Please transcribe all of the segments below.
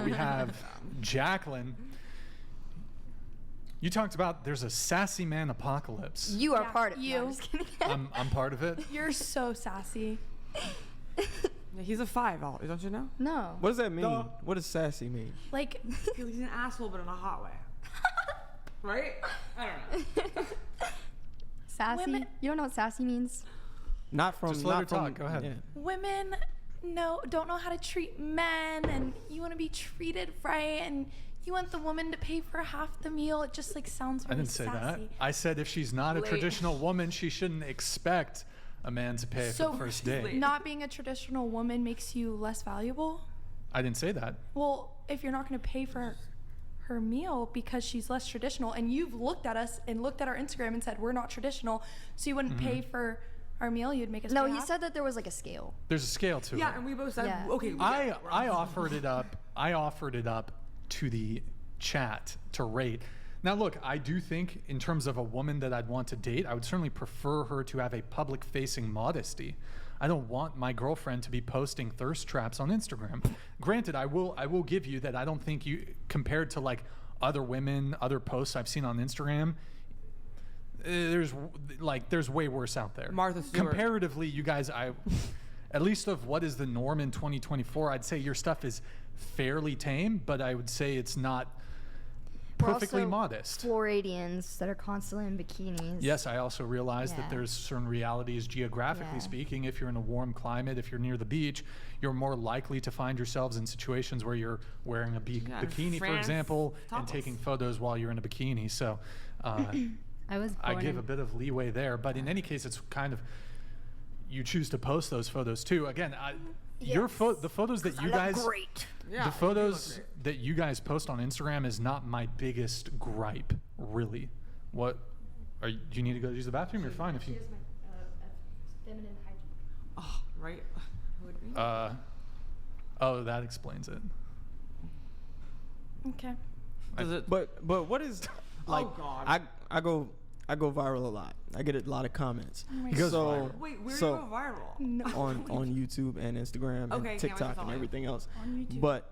we have Jacqueline. You talked about there's a sassy man apocalypse. You are part of it. You. No, I'm just kidding. I'm part of it. You're so sassy. He's a 5, don't you know? No. What does that mean? What does sassy mean? Like, He's an asshole, but in a hot way. Right? I don't know. Sassy? Women- You don't know what sassy means? Not from. Just let her not from, talk. Go ahead. Yeah. women don't know how to treat men, and you want to be treated right, and you want the woman to pay for half the meal. It just like sounds I really didn't say sassy. that. I said if she's not a traditional woman, she shouldn't expect a man to pay for the first date. Not being a traditional woman makes you less valuable? I didn't say that. Well, if you're not going to pay for her meal because she's less traditional, and you've looked at us and looked at our Instagram and said we're not traditional, so you wouldn't pay for our meal, you'd make us No, pay he half? said that there was like a scale. There's a scale to it. Yeah, and we both said, Yeah. okay. I offered it up. I offered it up to the chat to rate. Now, look, I do think in terms of a woman that I'd want to date, I would certainly prefer her to have a public-facing modesty. I don't want my girlfriend to be posting thirst traps on Instagram. Granted, I will give you that I don't think you, compared to like other women, other posts I've seen on Instagram, there's way worse out there. Martha Stewart. Comparatively, you guys, at least of what is the norm in 2024, I'd say your stuff is fairly tame, but I would say it's not perfectly We're also modest. Floridians that are constantly in bikinis. Yes, I also realize that Yeah. there's certain realities geographically speaking. If you're in a warm climate, if you're near the beach, you're more likely to find yourselves in situations where you're wearing a bikini, for France, example, and topless. taking photos while you're in a bikini. So I give a bit of leeway there. But in any case, it's kind of, you choose to post those photos too. Again, the photos that you guys, Yeah, the photos that you guys post on Instagram is not my biggest gripe, really. What do you need to go use the bathroom? You're fine if you. Feminine hygiene. Oh, right. Would be. Oh, that explains it. Okay. Does it? But what is like? Oh, God. I go viral a lot. I get a lot of comments. He goes viral. Wait, where so do you go viral? No. on YouTube and Instagram Okay, and can't wait to TikTok and follow you. everything else. On YouTube. But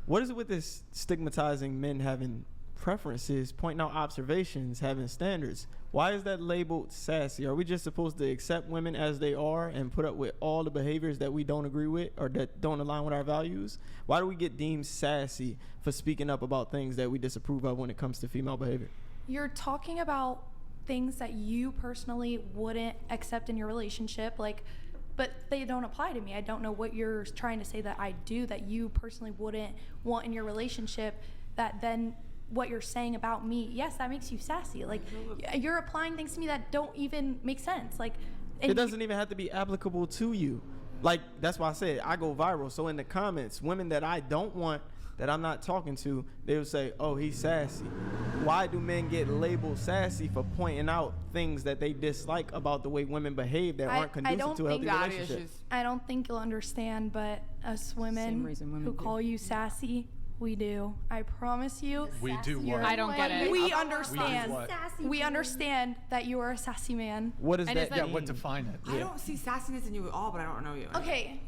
what is it with this stigmatizing men having preferences, pointing out observations, having standards? Why is that labeled sassy? Are we just supposed to accept women as they are and put up with all the behaviors that we don't agree with or that don't align with our values? Why do we get deemed sassy for speaking up about things that we disapprove of when it comes to female behavior? You're talking about things that you personally wouldn't accept in your relationship, like, but they don't apply to me. I don't know what you're trying to say that I do that you personally wouldn't want in your relationship, that then what you're saying about me, yes, that makes you sassy. Like, you're applying things to me that don't even make sense. Like, and It doesn't even have to be applicable to you. Like, that's why I said I go viral. So in the comments, women that I don't want, that I'm not talking to, they would say, oh, he's sassy. Why do men get labeled sassy for pointing out things that they dislike about the way women behave that aren't conducive to a healthy relationship? I don't think you'll understand, but us women who call you sassy, we do. I promise you. We do what? I don't get it. We understand. We do We understand that you are a sassy man. What does And that is that- mean? What define it? I don't see sassiness in you at all, but I don't know you. Okay.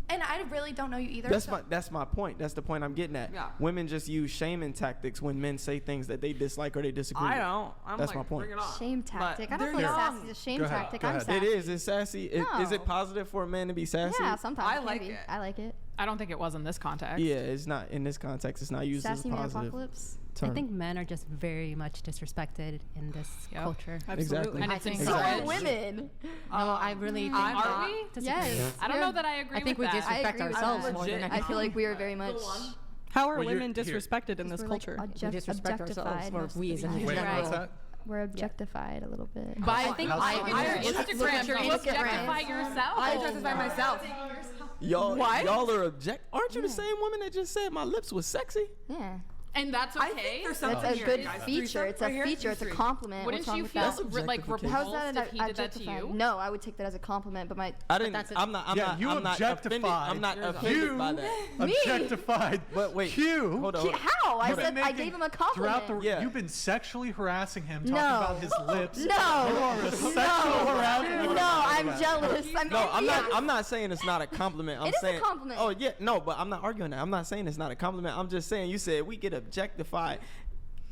And I really don't know you either. That's my point. That's the point I'm getting at. Yeah. Women just use shaming tactics when men say things that they dislike or they disagree with. I don't. I'm That's like, my point. bring it on. Shame tactic. I don't they're feel like young. sassy is a shame Go ahead, tactic. go I'm ahead. sassy. It is. It's sassy. Is No. it positive for a man to be sassy? Yeah, sometimes I it can like be. it. I like it. I don't think it was in this context. Yeah, it's not in this context. It's not used Sassy as a man positive apocalypse. term. I think men are just very much disrespected in this culture. Exactly. And it's So encouraged. are women. No, I really think Are we? disagree. Yes. I don't know that I agree I think with we that. disrespect I agree with ourselves that. more than Legit. I anything. feel like we are very much. How are Well, you're- women here. disrespected in this we're culture? Like We disrespect ourselves, or we as Wait, individuals. what's that? We're objectified a little bit. But I think How's on that? your Instagram, you Look at objectify Ryan. yourself. I justify myself. Y'all are aren't you the same woman that just said my lips was sexy? Yeah. And that's I okay. think there's That's something a here, good guys. feature. Threesome It's a right here? feature. It's a Three. compliment. Wouldn't What's wrong you with feel that? That's like objectification. How's repulsed that if he did that to objectifying? you? No, I would take that as a compliment. But my I didn't. that's a- I'm not. I'm Yeah, not. you I'm not offended. objectified. I'm not Yours offended You by that. Me? objectified. But wait, Q. hold on. how? I Hold said on. I gave him a compliment. Throughout the, Yeah. you've been sexually harassing him, talking No. about his lips. No. You are a sexual harasser. No, I'm jealous. No, I'm not. I'm not saying it's not a compliment. I'm It is a saying, compliment. Oh yeah, no, but I'm not arguing that. I'm not saying it's not a compliment. I'm just saying you said we get objectified.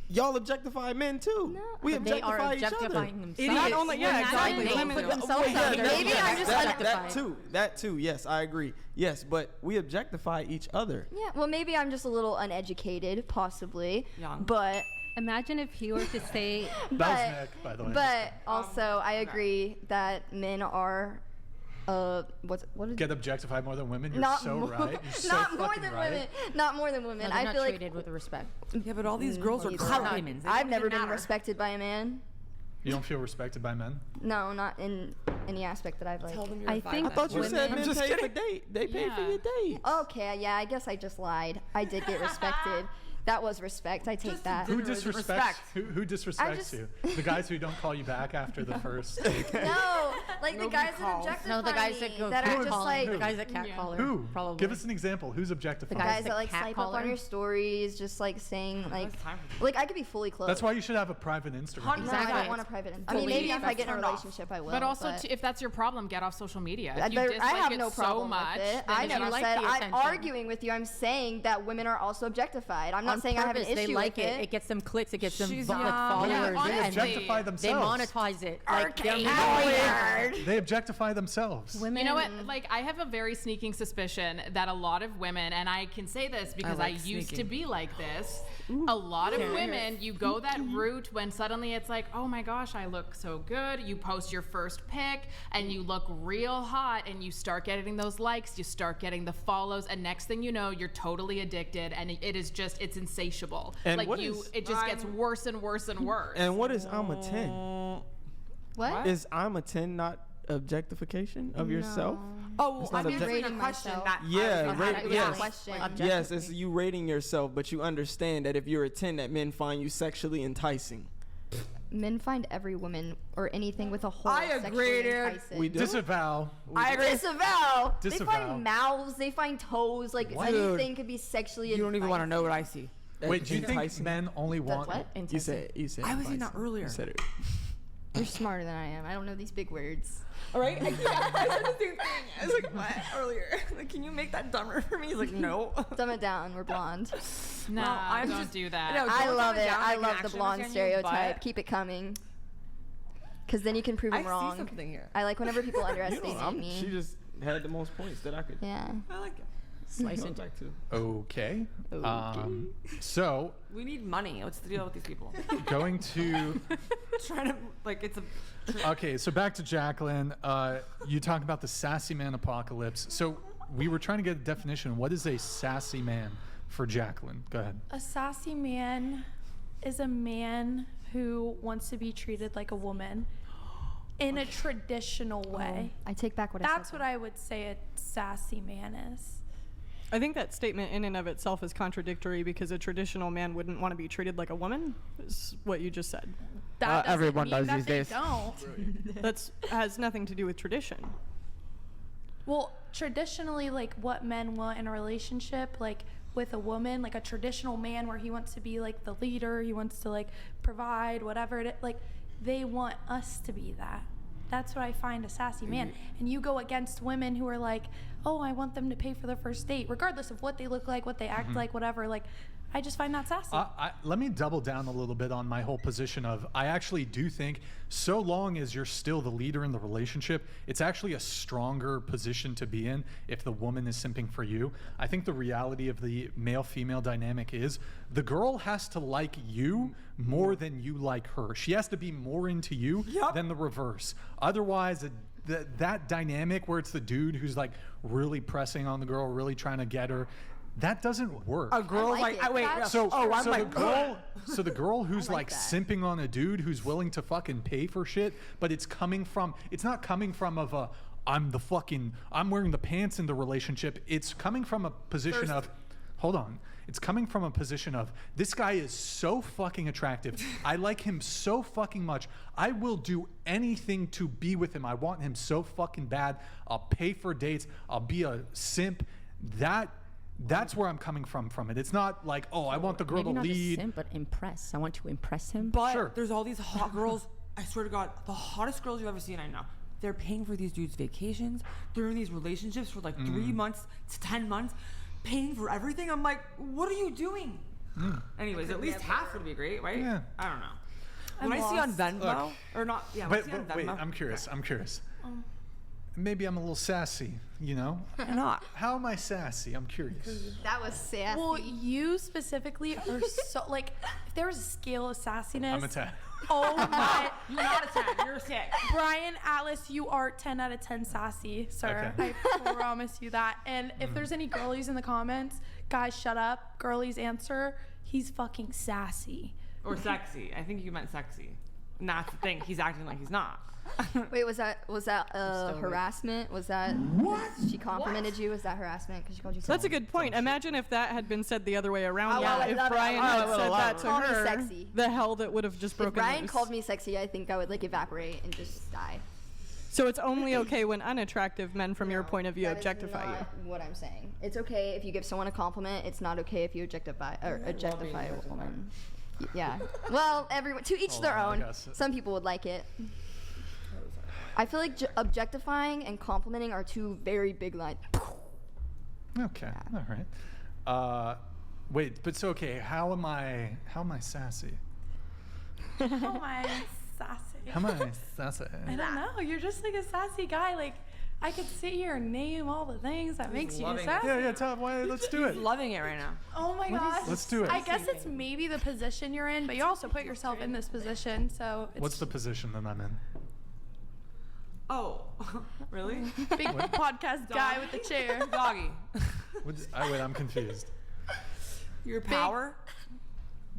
Y'all objectify men too. No. We But they are objectify each other. objectifying themselves. Not only- yeah, Women- exactly. They Women- put Well, themselves yeah, out there. maybe I'm just that too. Yes, I agree. Yes, but we objectify each other. Yeah, well, maybe I'm just a little uneducated, possibly. Young. But Imagine if he were to say, That was Nick, by the way. But also, I agree that men are, what is Get objectified more than women. You're not so more, right. You're so not more fucking than right. women. Not more than no, women. they're I not feel like treated with respect. Yeah, but all these girls are neither. clout Not- women. I've never been respected by a man. You don't feel respected by men? No, not in any aspect that I've like. Tell them you're I a think I thought you Women- said I'm men just pay for kidding. date. They pay for Yeah. your date. Okay, yeah, I guess I just lied. I did get respected. That was respect. I take that. Who There is disrespects? respect. Who disrespects just- you? The guys who don't call you back after the first. No, like the Nobody guys that calls. objectify No, the guys me, that go that are just catcalling. like The guys that catcall her. Who? Probably. Give us an example. Who's objectifying? The guys the that like swipe up on catcaller. your stories, just like saying like, time for like I could be fully clothed. That's why you should have a private Instagram. Hundred- No, I Exactly. don't want a private. I mean, Fully maybe if I get in a turned off. relationship, I will. But also, if that's your problem, get off social media. If you I dislike have it no so problem much, with it. then I you never should- like said the I'm attention. arguing with you. I'm saying that women are also objectified. I'm not On saying I have an purpose, issue they like with it. It gets them clicks. It gets them She's like young. followers. Yeah, They honestly. objectify They themselves. monetize it. Like they're They objectify themselves. women. You know what? Like, I have a very sneaking suspicion that a lot of women, and I can say this because I, like used to sneaking. be like this. A lot of women, you go that route when suddenly it's like, oh my gosh, I look so good. You post your first pic and you look real hot, and you start getting those likes, you start getting the follows, and next thing you know, you're totally addicted, and it is just, it's insatiable. And like what you, is- it just gets worse and worse and worse. And what is I'm a 10? What? Is I'm a 10 not objectification of yourself? Oh, It's not I'm answering a rating question. myself. That Yeah, I was rate- gonna Yeah, yes. question. Yes, it's you rating yourself, but you understand that if you're a 10, that men find you sexually enticing. Men find every woman or anything with a hole I agree, sexually dude. enticing. We do. Disavow. I agree. Disavow. They Disavow. find mouths. They find toes. Like anything could be sexually. You don't even want to know what I see. Wait, do you think Enticing. men only want? what? You said. Why was he not enticing. earlier? You said it. You're smarter than I am. I don't know these big words. All right. I said the same thing. I was like, what? Earlier. Like, can you make that dumber for me? He's like, no. Dumb it down. We're blonde. no, I'm don't just- do that. No, I don't love dumb it. down. I can love the actually blonde understand you, stereotype. but Keep it coming. Because then you can prove I them wrong. see something here. I like whenever people You underestimate know, me. she just had the most points that I could Yeah. I like it. Slice go into back to. Okay. So We need money. What's the deal with these people? going to. Trying to, like, it's a. Okay, so back to Jacqueline. You talk about the sassy man apocalypse. So we were trying to get a definition. What is a sassy man for Jacqueline? Go ahead. A sassy man is a man who wants to be treated like a woman in a traditional way. I take back what I That's said. what I would say a sassy man is. I think that statement in and of itself is contradictory because a traditional man wouldn't want to be treated like a woman, is what you just said. That doesn't everyone mean does that these they days. Don't. That's has nothing to do with tradition. Well, traditionally, like what men want in a relationship, like with a woman, like a traditional man where he wants to be like the leader, he wants to like provide whatever it is, like they want us to be that. That's what I find a sassy man. And you go against women who are like, oh, I want them to pay for the first date, regardless of what they look like, what they act like, whatever. Like, I just find that sassy. Let me double down a little bit on my whole position of I actually do think so long as you're still the leader in the relationship, it's actually a stronger position to be in if the woman is simping for you. I think the reality of the male-female dynamic is the girl has to like you more than you like her. She has to be more into you than the reverse. Otherwise, that dynamic where it's the dude who's like really pressing on the girl, really trying to get her, that doesn't work. A girl like like, it. I wait. That's- So, oh, I'm so like, the girl, so the girl who's like like that. simping on a dude who's willing to fucking pay for shit, but it's not coming from of a I'm wearing the pants in the relationship. It's coming from a position of hold on. It's coming from a position of, this guy is so fucking attractive. I like him so fucking much. I will do anything to be with him. I want him so fucking bad. I'll pay for dates. I'll be a simp. That's where I'm coming from it. It's not like, oh, I want the girl Maybe to not lead. a simp, but impress. I want to impress him. But Sure. there's all these hot girls. I swear to God, the hottest girls you've ever seen, I know. They're paying for these dudes' vacations. They're in these relationships for like 3 months to 10 months, paying for everything. I'm like, what are you doing? Anyways, at least half would be great, right? Yeah. I don't know. I'm When I see on lost. Venmo, Look. or not, yeah, when I see on Wait, Venmo. I'm curious. Maybe I'm a little sassy, you know? I'm not. How am I sassy? I'm curious. That was sassy. Well, you specifically are so like, if there was a scale of sassiness. I'm a 10. Oh my. You're not a 10. You're a 6. Brian Atlas, you are 10 out of 10 sassy, sir. Okay. I promise you that. And if there's any girlies in the comments, guys, shut up. Girlies answer. He's fucking sassy. Or sexy. I think you meant sexy. And that's the thing. He's acting like he's not. Wait, was that harassment? Was that what? She complimented you? Was that harassment? Because she called you. That's a good point. Imagine if that had been said the other way around. Oh, yeah, I if love it. Brian I had love said it. that to Call me her, sexy. the hell that would have just If broken Brian loose. called me sexy, I think I would like evaporate and just die. So it's only okay when unattractive men, from your point of view, That is objectify you. not what I'm saying. It's okay if you give someone a compliment. It's not okay if you objectify a woman. Yeah. Well, everyone to each Hold their on, I own. guess. Some people would like it. I feel like objectifying and complimenting are two very big lines. Okay. All right. Wait, but so okay, how am I sassy? Oh my sassy. How am I sassy? I don't know. You're just like a sassy guy. Like, I could sit here and name all the things that makes you loving it. sassy. Yeah, tell why let's do it. He's loving it right now. Oh my gosh. Let's do it. I guess it's maybe the position you're in, but you also put yourself in this position, so it's What's the position that I'm in? Oh, really? big podcast guy with the chair. Doggy. Wait, I'm confused. Your power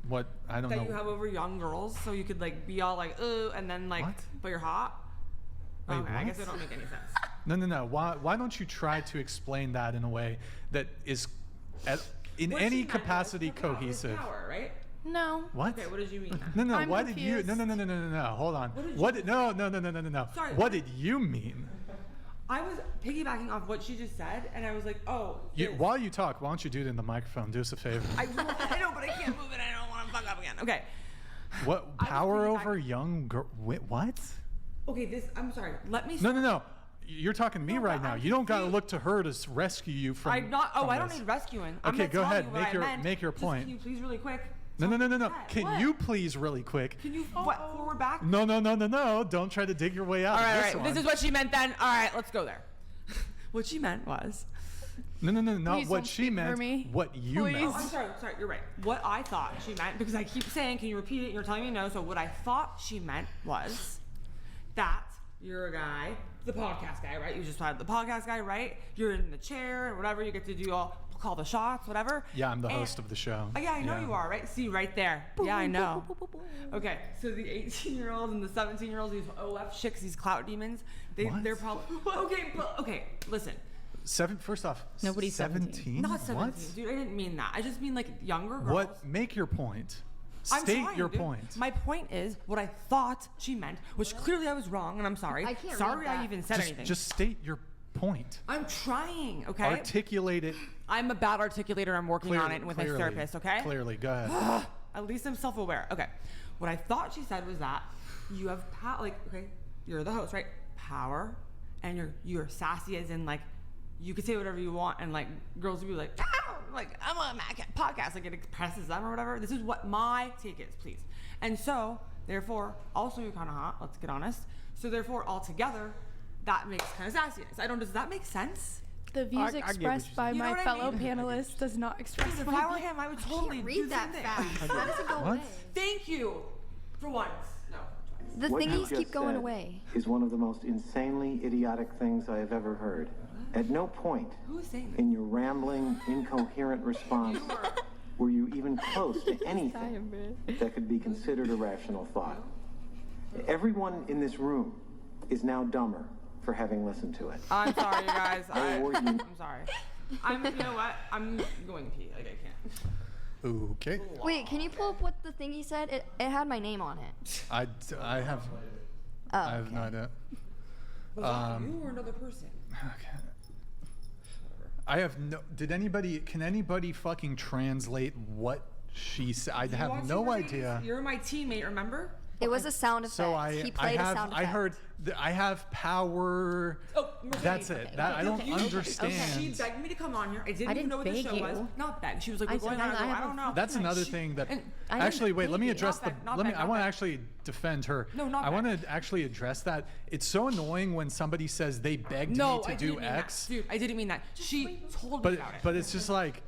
What? I don't that know. you have over young girls, so you could like be all like, and then like, What? but you're hot. Wait, Okay, I guess what? it don't make any sense. No. Why don't you try to explain that in a way that is, in What any she meant was capacity, the power- cohesive? Power, right? No. What? Okay, what did you mean? No, I'm why did you? confused. No. Hold on. What did you No. Sorry, What what? did you mean? I was piggybacking off what she just said, and I was like, oh. this. While you talk, why don't you do it in the microphone? Do us a favor. I know, but I can't move it. I don't want to fuck up again. Okay. What I was power piggybacking- over young girl? Wait, what? Okay, I'm sorry. Let me. No. You're talking to me No, right but now. I'm You don't gotta confused. look to her to rescue you from. I'm not. Oh, from I don't this. need rescuing. I'm Okay, gonna go tell ahead. you what I meant. Make your Just point. Can you please, really quick? No. What? Can you please, really quick? Can you forward back? No. Don't try to dig your way out. All of right, this all right. one. This is what she meant then. All right, let's go there. What she meant was. No. Not Please what don't she speak for meant. me. What you Please. Oh, meant. I'm sorry. You're right. What I thought she meant, because I keep saying, can you repeat it? You're telling me no. So what I thought she meant was that you're a guy, the podcast guy, right? You just had the podcast guy, right? You're in the chair or whatever. You get to do call the shots, whatever. Yeah, I'm the And- host of the show. Oh, yeah, I know you are, right? See, right there. Yeah, I know. Okay, so the 18-year-olds and the 17-year-olds, these OF chicks, these clout demons, What? they're probably okay. Listen, First off, Nobody's 17. not 17, What? dude. I didn't mean that. I just mean like younger girls. What? Make your point. I'm State trying, your dude. point. My point is what I thought she meant, which clearly I was wrong, and I'm sorry. I can't Sorry read I that. even said anything. Just state your point. I'm trying, okay? Articulate it I'm a bad articulator. I'm working on it with my clearly. therapist, okay? Clearly, go ahead. At least I'm self-aware. Okay. What I thought she said was that you have okay, you're the host, right? Power, and you're sassy as in like you could say whatever you want, and like girls would be like, "Ow!" Like I'm on a podcast, like it expresses them or whatever. This is what my take is, please. And so, therefore, also you're kind of hot. Let's get honest. So therefore, altogether, that makes kind of sassiness. Does that make sense? The views I get what expressed you're by saying. You know my what I fellow mean? panelists does not express Because if my I were views. him, I would I totally can't do read the that same fast. thing. How does it go What? away? Thank you. For once. No. The What you thingies just keep going said away. is one of the most insanely idiotic things I have ever heard. At no point Who is saying that? in your rambling, incoherent response were you even close to anything that could be considered a rational thought. Everyone in this room is now dumber for having listened to it. I'm sorry, you guys. I award you. I'm sorry. You know what? I'm going to pee. Like, I can't. Okay. Wait, can you pull up what the thing he said? It had my name on it. I have Oh, I have no idea. Was that you or another person? Okay. I have no. Can anybody fucking translate what she said? I have no idea. You're my teammate, remember? It was a sound effect. So He played a sound effect. I heard. I have power. Oh, Mercedes. That's it. That I don't understand. She begged me to come on here. I didn't even didn't know what the beg show you. was. Not beg. She was like, I "We're said going on." I I have don't know. That's another thing that. I Actually, didn't wait. Let me beg you. address the. Not Let me. beg, I not want to beg. actually defend her. No, not I want beg. to actually address that. It's so annoying when somebody says they begged No, me to I do didn't mean X. that. Dude, I didn't mean that. She told me about it. But it's just like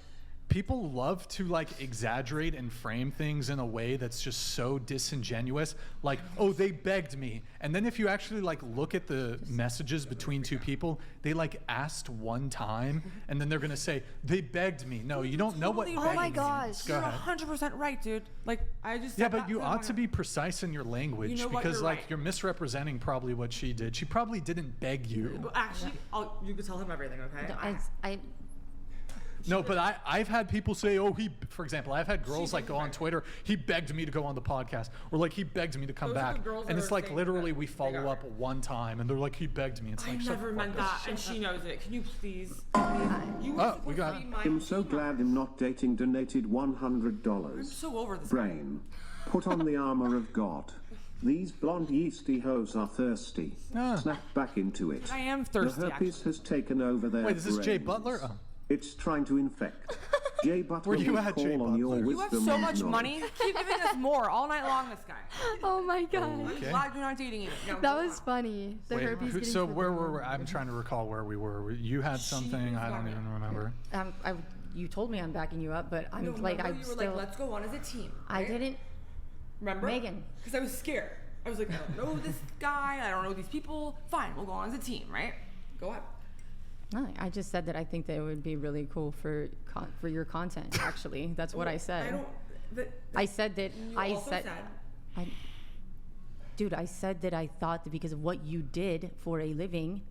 people love to like exaggerate and frame things in a way that's just so disingenuous. Like, oh, they begged me. And then if you actually like look at the messages between two people, they like asked one time and then they're gonna say, they begged me. No, you don't know what Totally begging Oh my means. gosh. Go You're ahead. 100% right, dude. Like, I just Yeah, said but that you because I ought wanna- to be precise in your language You know what? because You're like right. you're misrepresenting probably what she did. She probably didn't beg you. But actually, you can tell him everything, okay? No, but I've had people say, oh, for example, I've had girls like go on Twitter, he begged me to go on the podcast, or like he begged me to come Those are the back. girls And that it's are like saying literally that we they follow got up one time and they're like, he begged me. It's I like, shut never the meant fuck up. that, and she knows it. Can you please? You Oh, we got- I'm so glad I'm not dating donated I'm $100. so over this. Brain, put on the armor of God. These blonde yeasty hoes are thirsty. Ah. Snap back into it. I am The thirsty, herpes has taken over their Wait, is this Jay brains. Butler? Oh. It's trying to infect. Jay Butler Where you will at, call Jay on your Butler? You have wisdom so and much knowledge. money. Keep giving us more all night long, this guy. Oh my gosh. I'm Okay. glad you're not dating it. No, That go was on. funny. The Wait, herpes getting so to where the- were we? I'm trying to recall where we were. You had something, I don't even remember. You told me I'm backing you up, but I'm No, like, remember I'm you were still. like, let's go on as a team. I right? didn't. Remember? Megan. Because I was scared. I was like, I don't know this guy. I don't know these people. Fine, we'll go on as a team, right? Go ahead. No, I just said that I think that it would be really cool for your content. Actually, that's what I said. I don't. I said that. You I also said. Dude, I said that I thought that because of what you did for a living,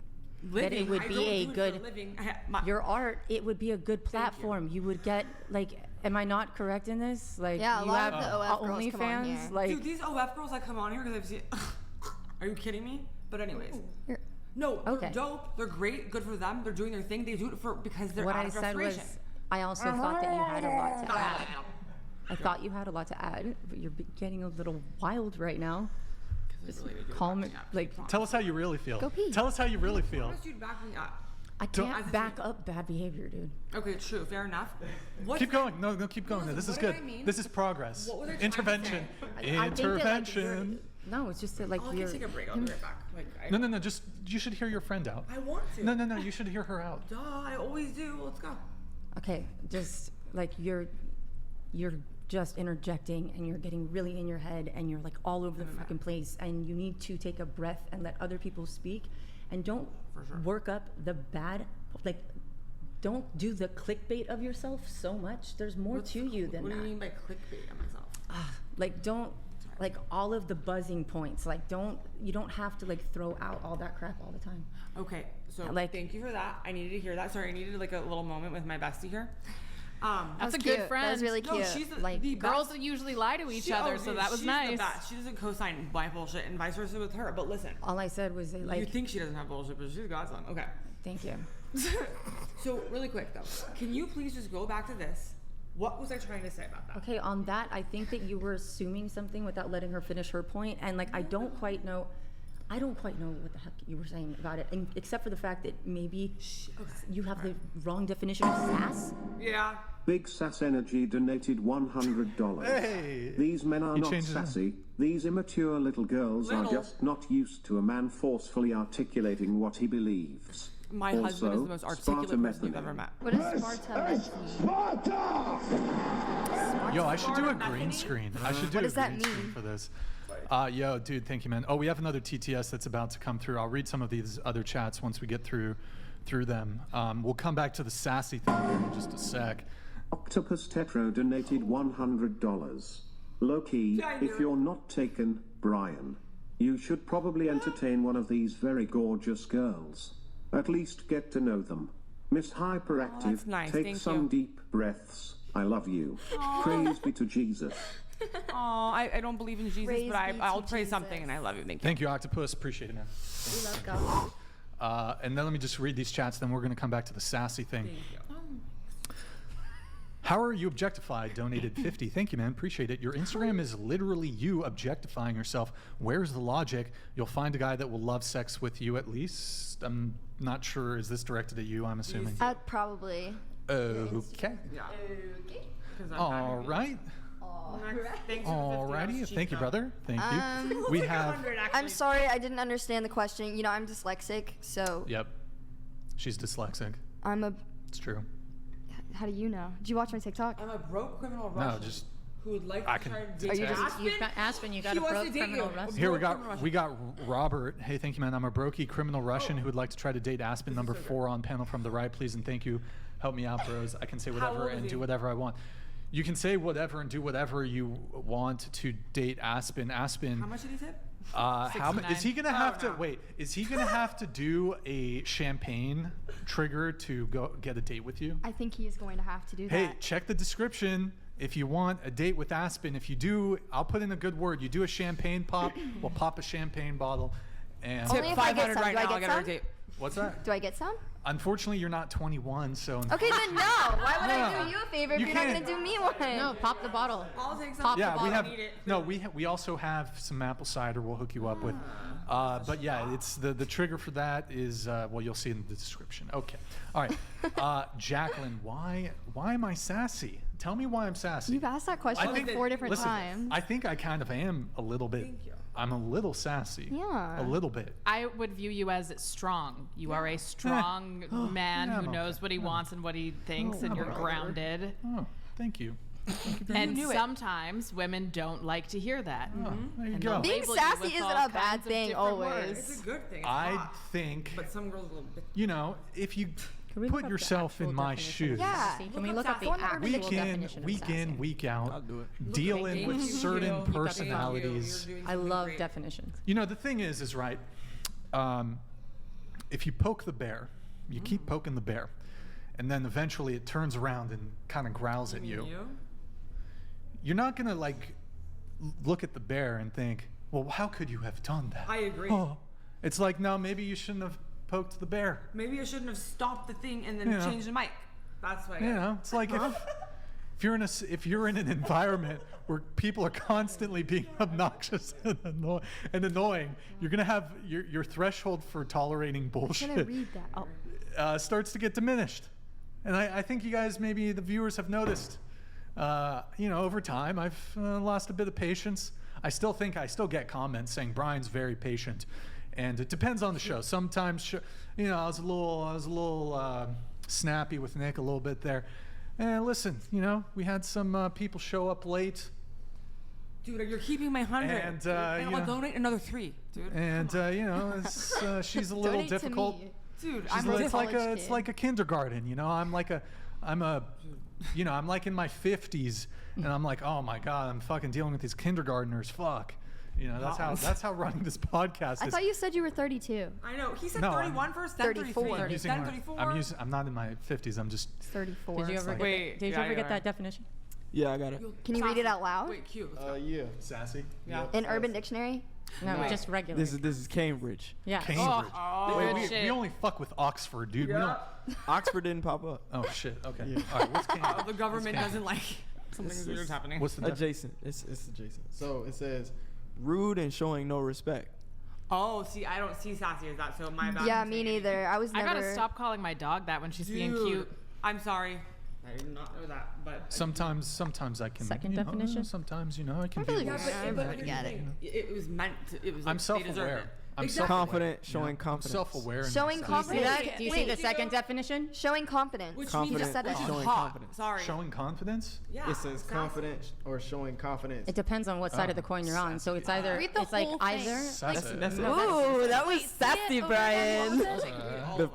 that it would I be don't a do it for good. living. Your art, it would be a good platform. You would get like. Am I not correct in this? Like, Yeah, a you lot have of the OF girls come on here. OnlyFans. Like, Dude, these OF girls that come on here because I've seen. Are you kidding me? But anyways. You're- No, they're Okay. dope. They're great. Good for them. They're doing their thing. They do it because they're what out I of said frustration. was, I also thought that you had a lot to add. I thought you had a lot to add, but you're getting a little wild right now. Just calm it, like. Tell us how you really feel. Go pee. Tell us how you really feel. Promise you'd back me up. I Don't- can't back up bad behavior, dude. Okay, true. Fair enough. What Keep going. No, keep going. Listen, This is what did good. I mean? This is progress. What was I trying to Intervention. say? I think that, like, Intervention. No, it's just that like I'll you're. take a break. I'll be right back. Like, No. Just you should hear your friend out. I want to. No. You should hear her out. Duh, I always do. Let's go. Okay, just like you're just interjecting and you're getting really in your head and you're like all over the fucking place and you need to take a breath and let other people speak and don't work up the bad, like don't do the clickbait of yourself so much. There's more to you than What that. do you mean by clickbait on myself? Like don't, like all of the buzzing points, like you don't have to like throw out all that crap all the time. Okay, so Like- thank you for that. I needed to hear that. Sorry, I needed like a little moment with my bestie here. That's a cute. good friend. That was really No, cute. she's Like, the Girls best. usually lie to each She- other, oh, so dude, that was she's nice. The best. She doesn't co-sign my bullshit and vice versa with her. But listen, All I said was that, you like, think she doesn't have bullshit, but she's got some. Okay. thank you. So really quick though, can you please just go back to this? What was I trying to say about that? Okay, on that, I think that you were assuming something without letting her finish her point, and like I don't quite know what the heck you were saying about it, and except for the fact that maybe you have the wrong definition of sass. Yeah. Big Sass Energy donated $100. Hey. These men are He not changed his name. sassy. These immature little girls are Little. just not used to a man forcefully articulating what he believes. My also, husband is the most articulate person you've ever met. What is Sparta? Yo, I should do a green screen. I should do What a does that green screen mean? for this. Yo, dude, thank you, man. Oh, we have another TTS that's about to come through. I'll read some of these other chats once we get through them. We'll come back to the sassy thing here in just a sec. Octopus Tetro donated $100. Low-key, Yeah, I knew if it. you're not taken, Brian, you should probably entertain one of these very gorgeous girls. At least get to know them. Miss Hyperactive, that's nice. take Thank some you. deep breaths. I love you. Praise be to Jesus. Oh, I don't believe in Jesus, Praise but be I'll to pray something, Jesus. and I love you. Thank you. Thank you, Octopus. Appreciate it, man. We love God. And then let me just read these chats, then we're going to come back to the sassy thing. Thank you. How are you objectified? Donated 50. Thank you, man. Appreciate it. Your Instagram is literally you objectifying yourself. Where's the logic? You'll find a guy that will love sex with you at least. I'm not sure. Is this directed at you? I'm assuming. Probably. Okay. Yeah. Okay. All right. Thanks All righty. Thank you, brother. Thank you. We have. I'm sorry, I didn't understand the question. You know, I'm dyslexic, so Yep. She's dyslexic. I'm a. It's true. How do you know? Did you watch my TikTok? I'm a broke criminal No, Russian just. who would like I to can try to take date Are you just- Aspen. You've got Aspen, you got She a wants broke to date criminal you. Russian. Here we Broke got criminal we got Robert. Hey, thank you, man. I'm a brokey criminal Russian who would like to try to date Aspen, number 4 on panel from the right, please and thank you. Help me out, bros. I can say How whatever old is and he? do whatever I want. You can say whatever and do whatever you want to date Aspen. Aspen. How much did he tip? How much is he gonna have to no. wait? Is he gonna have to do a champagne trigger to go get a date with you? I think he is going to have to do Hey, that. check the description if you want a date with Aspen. If you do, I'll put in a good word. You do a champagne pop, we'll pop a champagne bottle. And Only if I get some. right Do I now. get I'll get her a some? date. what's that? Do I get some? Unfortunately, you're not 21, so. Okay, then no. Why would I No. do you a favor if You you're not can't. going to do me one? No, pop the bottle. I'll take some. Pop Yeah, the we bottle. have. No, we also have some apple cider. We'll hook you up with. But yeah, it's the trigger for that is well, you'll see in the description. Okay, all right. Jacqueline, why am I sassy? Tell me why I'm sassy. You've asked that question like 4 different listen, times. I think I kind of am a little bit. Thank you. I'm a little sassy. Yeah. A little bit. I would view you as strong. You are a strong man Yeah, who I'm knows okay. what he wants and what he thinks, and you're grounded. Oh, thank you. And sometimes women don't like to hear that. Oh, there you And go. they'll Being label you sassy with isn't all a bad kinds of thing different always. words. It's a good thing. It's I hot. think, But some girls a little bit. you know, if you Can we look put up the yourself in actual my definition of shoes. Yeah. sassy? Can we Look look up up the sassy. actual Week in, definition of week sassy? in, week out, I'll do it. dealing Thank with you. certain Thank you. personalities. You're doing I something love great. definitions. You know, the thing is right, if you poke the bear, you keep poking the bear, and then eventually it turns around and kind of growls at you. You're not going to, like, look at the bear and think, well, how could you have done that? I agree. Oh. It's like, no, maybe you shouldn't have poked the bear. Maybe I shouldn't have stopped the thing and then Yeah. changed the mic. That's why. You know, it's like if you're in an environment where people are constantly being obnoxious and annoying, you're gonna have your threshold for tolerating I'm bullshit going to read that. Oh. starts to get diminished. And I think you guys, maybe the viewers, have noticed. You know, over time, I've lost a bit of patience. I still get comments saying Brian's very patient, and it depends on the show. Sometimes, you know, I was a little snappy with Nick a little bit there. And listen, you know, we had some people show up late, Dude, you're keeping my 100. And, and you I'll know- donate another 3, dude. and you know, she's a little Donate to difficult. me. Dude, She's I'm like, a it's like college it's kid. like a kindergarten, you know. I'm like in my 50s, and I'm like, oh my god, I'm fucking dealing with these kindergartners. Fuck, you know. That's how running this podcast I is. thought you said you were 32. I know. He said No, 31 first, then 34. 33. I'm using Then my- 34. I'm not in my 50s. I'm just. It's 34. Did you ever like- get, Wait, did you yeah, ever you get are. that definition? Yeah, I got it. Can you read it out loud? Wait, Q. Yeah. Sassy. Yeah. In Urban Dictionary? No, Wait. just regular. This is Cambridge. yeah. Cambridge. Oh, Wait, good we shit. only fuck with Oxford, dude. We don't. Oxford didn't pop up. Oh shit. Okay. All right. What's Cambridge? The government What's doesn't like something weird is happening. What's the def- Adjacent. It's adjacent. So it says rude and showing no respect. Oh, see, I don't see sassy as that, so my bad. Yeah, me neither. I was I never. gotta stop calling my dog that when she's being Dude, cute. I'm sorry. I did not know that, but. Sometimes I can. Second you know, definition? sometimes you know I can I be. really a little- Yeah, but I get it. It was meant to. It was. I'm like, they deserved self-aware. it. I'm Exactly. Confident, you know, showing I'm confidence. self-aware. and Showing sassy. confidence. Do you see Wait, the second definition? Showing confidence. Which Confident. means said which it. is Showing hot. confidence. Sorry. Showing confidence. Yeah. It says sassy. confident or showing confidence. It depends on what side of the coin you're on. So it's either Read the it's like whole either thing. Sassy. That's it. Ooh, that was sassy, Brian.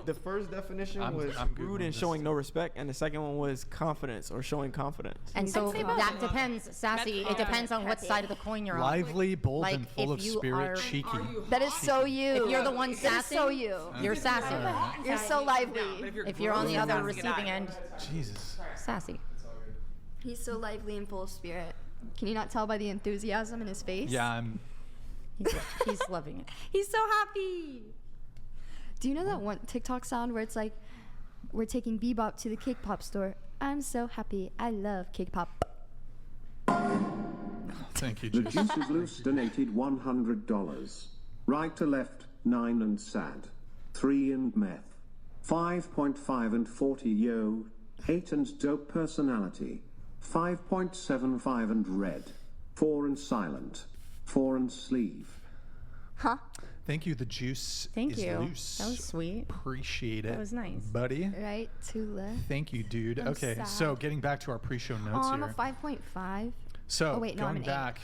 The first definition I'm- was I'm good rude with and this. showing no respect, and the second one was confidence or showing confidence. and so say both. that depends, sassy. It depends on what side of the coin you're on. Lively, bold, Like, and full if of you spirit, are- cheeky. Are you That is hot? so you. If you're the one It is sassy, so you. you're sassy. You're so lively. If you're on the other receiving end, Jesus. sassy. He's so lively and full of spirit. Can you not tell by the enthusiasm in his face? Yeah, He's loving it. He's so happy. Do you know that one TikTok sound where it's like, we're taking Bebop to the cake pop store. I'm so happy. I love cake pop. Thank you, The Jesus. Juice is Loose donated $100. Right to left, 9 and sad. 3 and meth. 5.5 and 40 yo. 8 and dope personality. 5.75 and red. 4 and silent. 4 and sleeve. Huh? Thank you. The juice Thank is you. loose. That was sweet. Appreciate it. That was nice. Buddy. Right to left. Thank you, dude. I'm Okay, sad. so getting back to our pre-show notes Oh, I'm here. a 5.5. So Oh, wait, no, I'm going an 8. back,